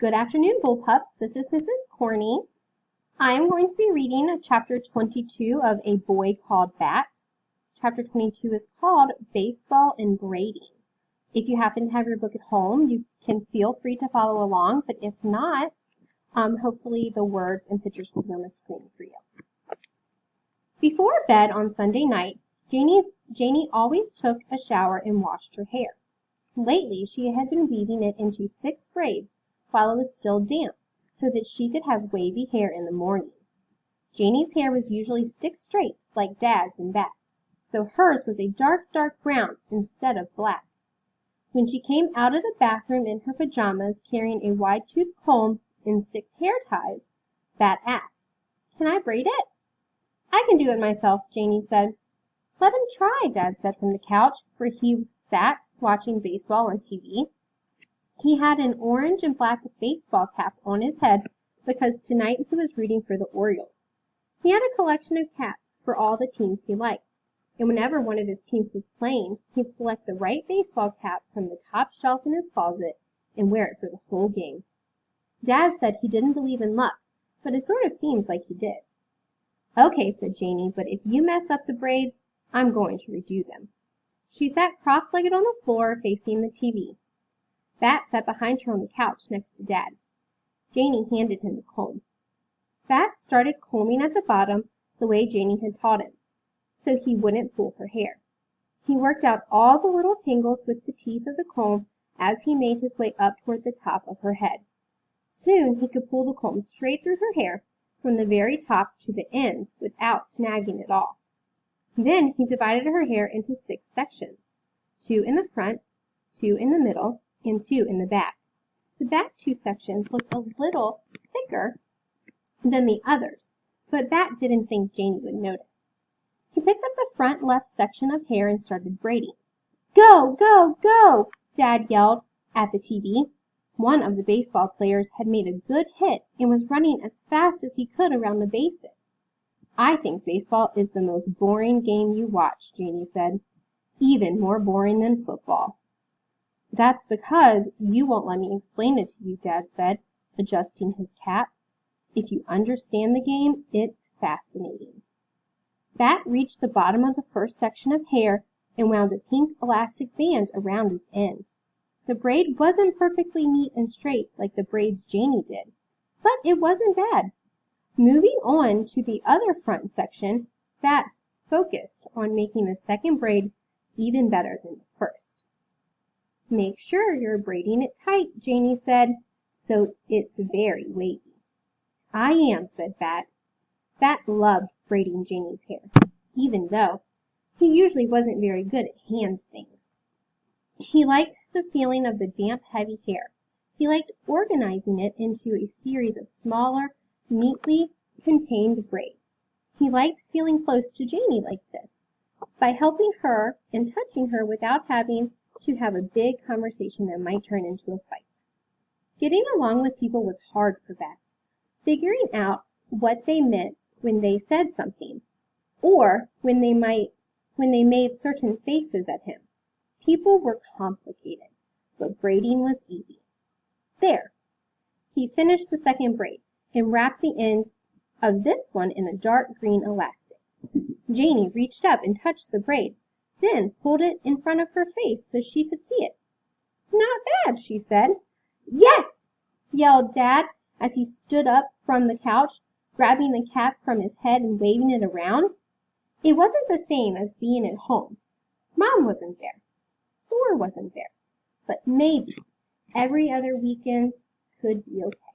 Good afternoon, Bullpups. This is Mrs. Corney. I am going to be reading chapter 22 of A Boy Called Bat. Chapter 22 is called Baseball and Braiding. If you happen to have your book at home, you can feel free to follow along, but if not, hopefully the words and pictures will be on the screen for you. Before bed on Sunday night, Janie always took a shower and washed her hair. Lately, she had been weaving it into 6 braids while it was still damp, so that she could have wavy hair in the morning. Janie's hair was usually stick straight, like Dad's and Bat's, though hers was a dark brown instead of black. When she came out of the bathroom in her pajamas carrying a wide-toothed comb and 6 hair ties, Bat asked, "Can I braid it?" "I can do it myself," Janie said. "Let him try," Dad said from the couch, where he sat watching baseball on TV. He had an orange and black baseball cap on his head because tonight he was rooting for the Orioles. He had a collection of caps for all the teams he liked, and whenever one of his teams was playing, he'd select the right baseball cap from the top shelf in his closet and wear it for the whole game. Dad said he didn't believe in luck, but it sort of seems like he did. "Okay," said Janie, "but if you mess up the braids, I'm going to redo them." She sat cross-legged on the floor facing the TV. Bat sat behind her on the couch next to Dad. Janie handed him the comb. Bat started combing at the bottom the way Janie had taught him, so he wouldn't pull her hair. He worked out all the little tangles with the teeth of the comb as he made his way up toward the top of her head. Soon he could pull the comb straight through her hair from the very top to the ends without snagging it all. Then he divided her hair into 6 sections, 2 in the front, 2 in the middle, and 2 in the back. The back 2 sections looked a little thicker than the others, but Bat didn't think Janie would notice. He picked up the front left section of hair and started braiding. "Go, go, go!" Dad yelled at the TV. One of the baseball players had made a good hit and was running as fast as he could around the bases. "I think baseball is the most boring game you watch," Janie said. "Even more boring than football." "That's because you won't let me explain it to you," Dad said, adjusting his cap. "If you understand the game, it's fascinating." Bat reached the bottom of the first section of hair and wound a pink elastic band around its end. The braid wasn't perfectly neat and straight like the braids Janie did, but it wasn't bad. Moving on to the other front section, Bat focused on making the second braid even better than the first. "Make sure you're braiding it tight," Janie said, "so it's very wavy." "I am," said Bat. Bat loved braiding Janie's hair, even though he usually wasn't very good at hand things. He liked the feeling of the damp, heavy hair. He liked organizing it into a series of smaller, neatly contained braids. He liked feeling close to Janie like this, by helping her and touching her without having to have a big conversation that might turn into a fight. Getting along with people was hard for Bat. Figuring out what they meant when they said something, or when they made certain faces at him. People were complicated, but braiding was easy. There! He finished the second braid and wrapped the end of this one in a dark green elastic. Janie reached up and touched the braid, then pulled it in front of her face so she could see it. "Not bad," she said. "Yes!" yelled Dad as he stood up from the couch, grabbing the cap from his head and waving it around. It wasn't the same as being at home. Mom wasn't there. Thor wasn't there. But maybe every other weekend could be okay.